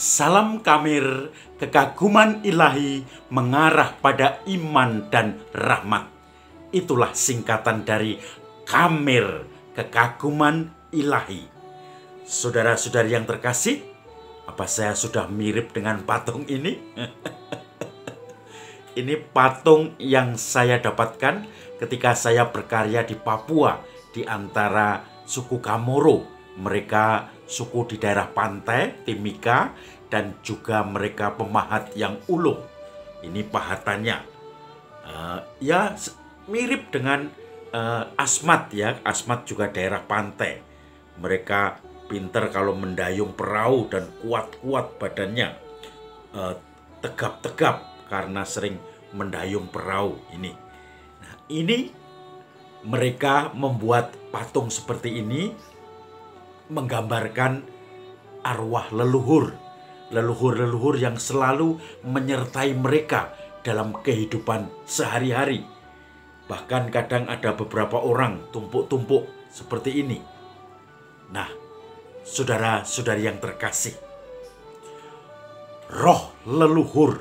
Salam Kamir, kekaguman ilahi mengarah pada iman dan rahmat. Itulah singkatan dari Kamir, kekaguman ilahi. Saudara-saudari yang terkasih, apa saya sudah mirip dengan patung ini? Ini patung yang saya dapatkan ketika saya berkarya di Papua, di antara suku Kamoro. Mereka suku di daerah pantai, Timika, dan juga mereka pemahat yang uluh. Ini pahatannya. Ya mirip dengan Asmat ya. Asmat juga daerah pantai. Mereka pinter kalau mendayung perahu dan kuat-kuat badannya. Tegap-tegap karena sering mendayung perahu ini. Nah, ini mereka membuat patung seperti ini menggambarkan arwah leluhur yang selalu menyertai mereka dalam kehidupan sehari-hari. Bahkan kadang ada beberapa orang tumpuk-tumpuk seperti ini. Nah, saudara-saudari yang terkasih, roh leluhur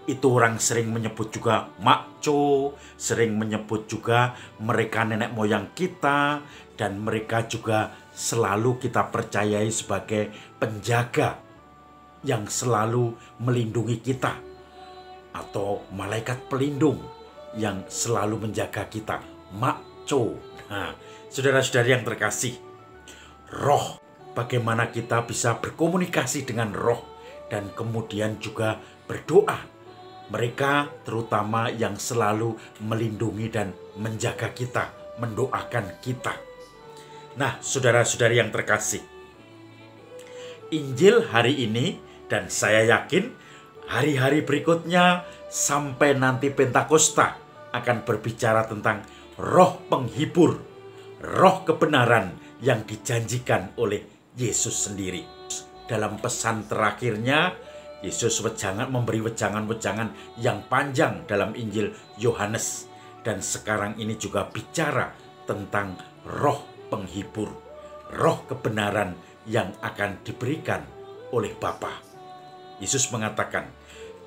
itu orang sering menyebut juga makco, sering menyebut juga mereka nenek moyang kita, dan mereka juga selalu kita percayai sebagai penjaga yang selalu melindungi kita, atau malaikat pelindung yang selalu menjaga kita, makco. Nah, saudara-saudari yang terkasih, roh, bagaimana kita bisa berkomunikasi dengan roh dan kemudian juga berdoa. Mereka terutama yang selalu melindungi dan menjaga kita, mendoakan kita. Nah, saudara-saudari yang terkasih, Injil hari ini dan saya yakin hari-hari berikutnya sampai nanti Pentakosta akan berbicara tentang roh penghibur, roh kebenaran yang dijanjikan oleh Yesus sendiri. Dalam pesan terakhirnya, Yesus memberi wejangan-wejangan yang panjang dalam Injil Yohanes. Dan sekarang ini juga bicara tentang roh penghibur, roh kebenaran yang akan diberikan oleh Bapa. Yesus mengatakan,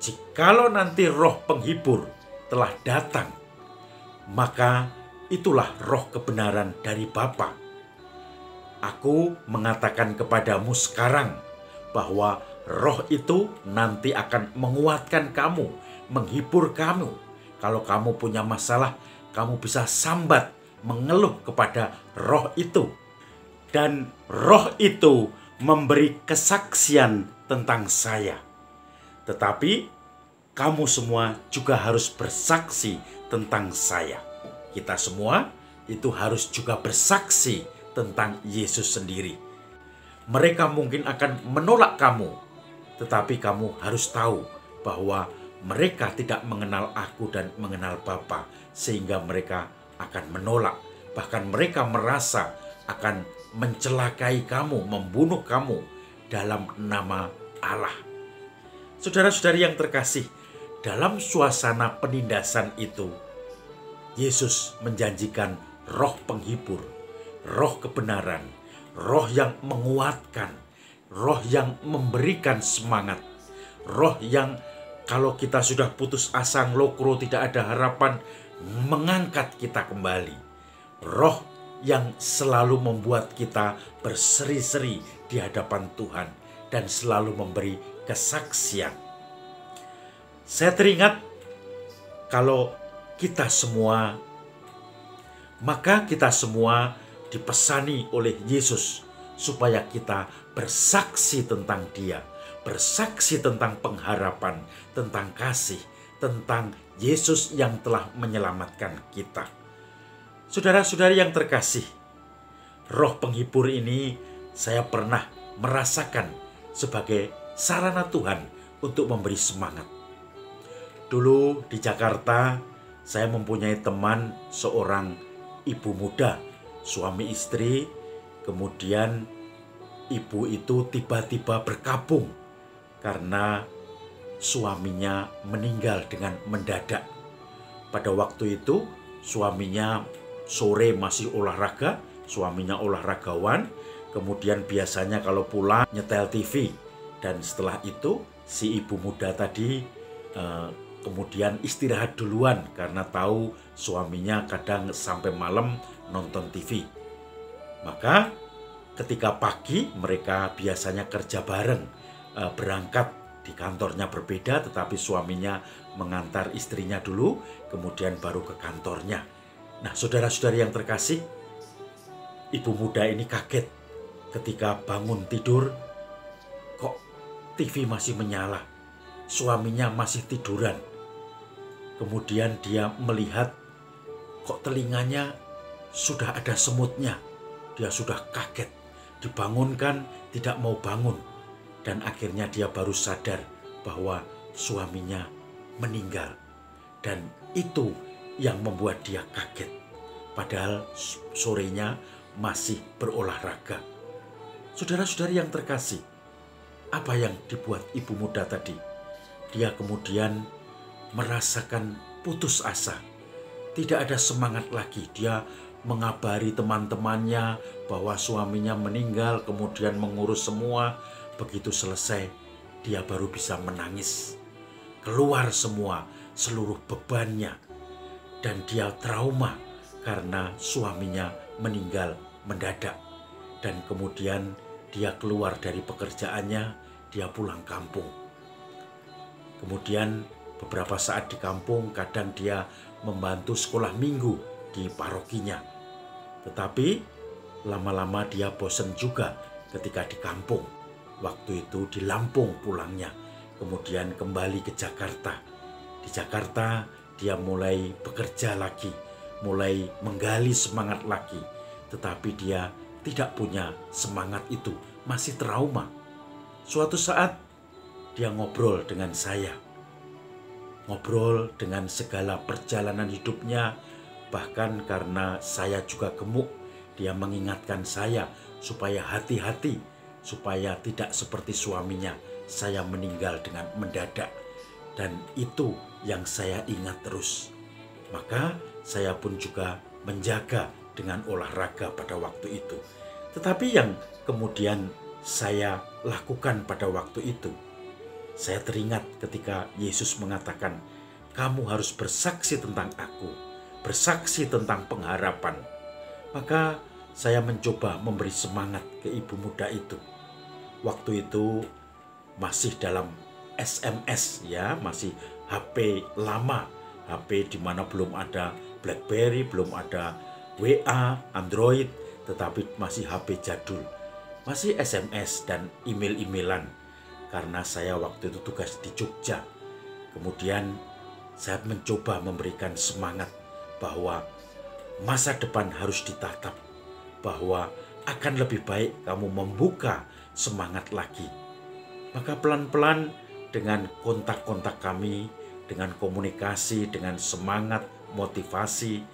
jikalau nanti roh penghibur telah datang, maka itulah roh kebenaran dari Bapa. Aku mengatakan kepadamu sekarang bahwa roh itu nanti akan menguatkan kamu, menghibur kamu. Kalau kamu punya masalah, kamu bisa sambat, mengeluh kepada roh itu. Dan roh itu memberi kesaksian tentang saya. Tetapi kamu semua juga harus bersaksi tentang saya. Kita semua itu harus juga bersaksi tentang Yesus sendiri. Mereka mungkin akan menolak kamu, tetapi kamu harus tahu bahwa mereka tidak mengenal aku dan mengenal Bapa, sehingga mereka akan menolak. Bahkan mereka merasa akan mencelakai kamu, membunuh kamu dalam nama Allah. Saudara-saudari yang terkasih, dalam suasana penindasan itu, Yesus menjanjikan roh penghibur, roh kebenaran, roh yang menguatkan, roh yang memberikan semangat, roh yang kalau kita sudah putus asa, ngelokro, tidak ada harapan, mengangkat kita kembali. Roh yang selalu membuat kita berseri-seri di hadapan Tuhan dan selalu memberi kesaksian. Saya teringat kalau kita semua, maka kita semua dipesani oleh Yesus supaya kita bersaksi tentang Dia, bersaksi tentang pengharapan, tentang kasih, tentang Yesus yang telah menyelamatkan kita. Saudara-saudari yang terkasih, roh penghibur ini saya pernah merasakan sebagai sarana Tuhan untuk memberi semangat. Dulu di Jakarta, saya mempunyai teman seorang ibu muda, suami istri, kemudian ibu itu tiba-tiba berkabung karena suaminya meninggal dengan mendadak. Pada waktu itu suaminya sore masih olahraga, suaminya olahragawan, kemudian biasanya kalau pulang nyetel TV. Dan setelah itu si ibu muda tadi kemudian istirahat duluan karena tahu suaminya kadang sampai malam nonton TV. Maka ketika pagi mereka biasanya kerja bareng, berangkat di kantornya berbeda, tetapi suaminya mengantar istrinya dulu, kemudian baru ke kantornya. Nah, saudara-saudari yang terkasih, ibu muda ini kaget ketika bangun tidur, kok TV masih menyala, suaminya masih tiduran. Kemudian dia melihat kok telinganya sudah ada semutnya. Dia sudah kaget, dibangunkan tidak mau bangun. Dan akhirnya dia baru sadar bahwa suaminya meninggal. Dan itu yang membuat dia kaget. Padahal sorenya masih berolahraga. Saudara-saudari yang terkasih, apa yang dibuat ibu muda tadi? Dia kemudian merasakan putus asa. Tidak ada semangat lagi. Dia mengabari teman-temannya bahwa suaminya meninggal, kemudian mengurus semua. Begitu selesai, dia baru bisa menangis. Keluar semua, seluruh bebannya. Dan dia trauma karena suaminya meninggal mendadak. Dan kemudian dia keluar dari pekerjaannya, dia pulang kampung. Kemudian beberapa saat di kampung, kadang dia membantu sekolah minggu di parokinya. Tetapi lama-lama dia bosan juga ketika di kampung. Waktu itu di Lampung pulangnya, kemudian kembali ke Jakarta. Di Jakarta dia mulai bekerja lagi, mulai menggali semangat lagi. Tetapi dia tidak punya semangat itu, masih trauma. Suatu saat dia ngobrol dengan saya. Ngobrol dengan segala perjalanan hidupnya, bahkan karena saya juga gemuk, dia mengingatkan saya supaya hati-hati, supaya tidak seperti suaminya, saya meninggal dengan mendadak. Dan itu yang saya ingat terus. Maka saya pun juga menjaga dengan olahraga pada waktu itu. Tetapi yang kemudian saya lakukan pada waktu itu, saya teringat ketika Yesus mengatakan, kamu harus bersaksi tentang aku, bersaksi tentang pengharapan. Maka saya mencoba memberi semangat ke ibu muda itu. Waktu itu masih dalam SMS ya, masih HP lama, HP di mana belum ada BlackBerry, belum ada WA, Android, tetapi masih HP jadul. Masih SMS dan email-emailan karena saya waktu itu tugas di Jogja. Kemudian saya mencoba memberikan semangat bahwa masa depan harus ditatap, bahwa akan lebih baik kamu membuka semangat lagi. Maka pelan-pelan dengan kontak-kontak kami, dengan komunikasi, dengan semangat, motivasi,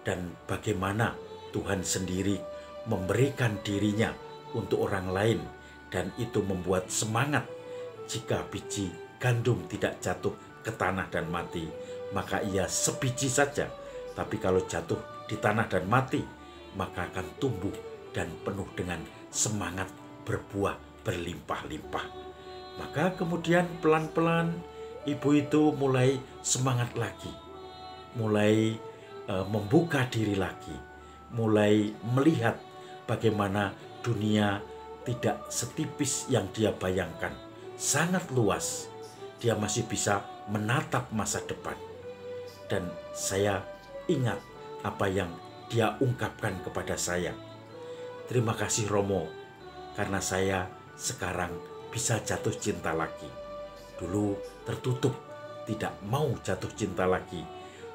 dan bagaimana Tuhan sendiri memberikan dirinya untuk orang lain. Dan itu membuat semangat. Jika biji gandum tidak jatuh ke tanah dan mati, maka ia sebiji saja. Tapi kalau jatuh di tanah dan mati, maka akan tumbuh dan penuh dengan semangat, berbuah berlimpah-limpah. Maka kemudian pelan-pelan ibu itu mulai semangat lagi, mulai membuka diri lagi, mulai melihat bagaimana dunia tidak setipis yang dia bayangkan, sangat luas. Dia masih bisa menatap masa depan. Dan saya ingat apa yang dia ungkapkan kepada saya. Terima kasih Romo, karena saya sekarang bisa jatuh cinta lagi. Dulu tertutup, tidak mau jatuh cinta lagi.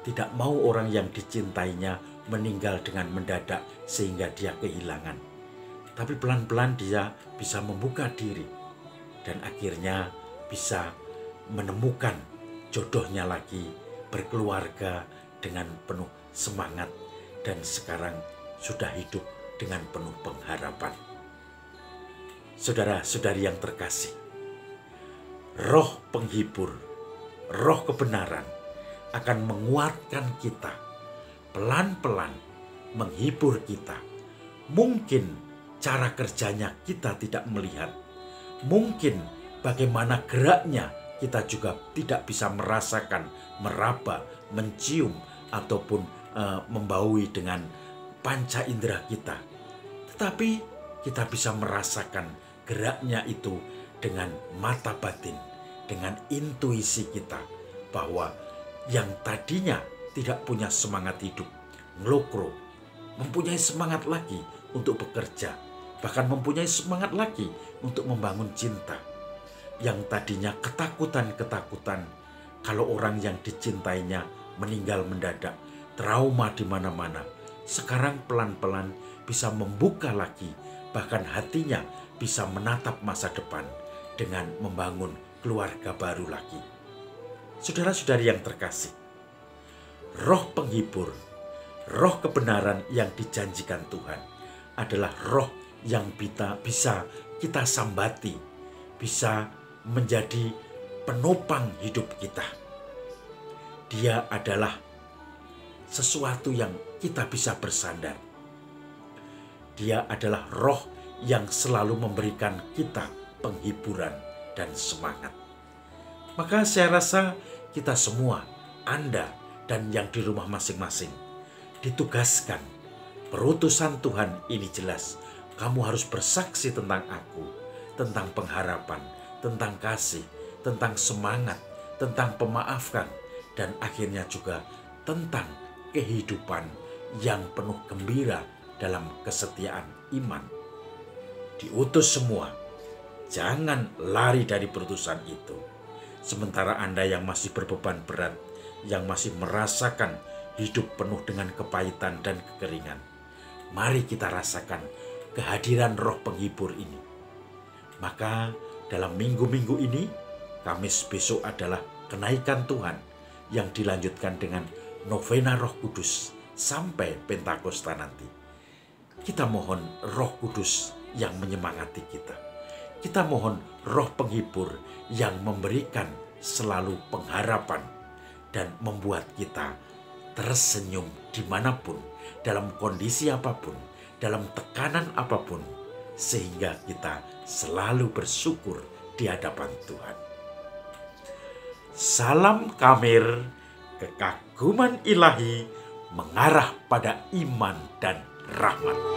Tidak mau orang yang dicintainya meninggal dengan mendadak sehingga dia kehilangan. Tapi pelan-pelan dia bisa membuka diri. Dan akhirnya bisa menemukan jodohnya lagi, berkeluarga dengan penuh semangat. Dan sekarang sudah hidup dengan penuh pengharapan. Saudara-saudari yang terkasih, roh penghibur, roh kebenaran akan menguatkan kita, pelan-pelan menghibur kita. Mungkin cara kerjanya kita tidak melihat, mungkin bagaimana geraknya kita juga tidak bisa merasakan, meraba, mencium, ataupun membaui dengan panca indera kita. Tetapi kita bisa merasakan geraknya itu dengan mata batin, dengan intuisi kita, bahwa yang tadinya tidak punya semangat hidup, ngelokro, mempunyai semangat lagi untuk bekerja, bahkan mempunyai semangat lagi untuk membangun cinta. Yang tadinya ketakutan-ketakutan kalau orang yang dicintainya meninggal mendadak, trauma di mana-mana, sekarang pelan-pelan bisa membuka lagi, bahkan hatinya bisa menatap masa depan dengan membangun keluarga baru lagi. Saudara-saudari yang terkasih, roh penghibur, roh kebenaran yang dijanjikan Tuhan adalah roh yang bisa kita sambati, bisa menjadi penopang hidup kita. Dia adalah sesuatu yang kita bisa bersandar. Dia adalah roh yang selalu memberikan kita penghiburan dan semangat. Maka saya rasa kita semua, Anda dan yang di rumah masing-masing, ditugaskan. Perutusan Tuhan ini jelas. Kamu harus bersaksi tentang aku, tentang pengharapan, tentang kasih, tentang semangat, tentang pemaafkan, dan akhirnya juga tentang kehidupan yang penuh gembira dalam kesetiaan iman. Diutus semua, jangan lari dari perutusan itu. Sementara Anda yang masih berbeban berat, yang masih merasakan hidup penuh dengan kepahitan dan kekeringan, mari kita rasakan kehadiran roh penghibur ini. Maka dalam minggu-minggu ini, Kamis besok adalah kenaikan Tuhan yang dilanjutkan dengan novena Roh Kudus sampai Pentakosta nanti. Kita mohon Roh Kudus yang menyemangati kita. Kita mohon roh penghibur yang memberikan selalu pengharapan dan membuat kita tersenyum dimanapun, dalam kondisi apapun, dalam tekanan apapun, sehingga kita selalu bersyukur di hadapan Tuhan. Salam Kamir, kekaguman ilahi mengarah pada iman dan rahmat.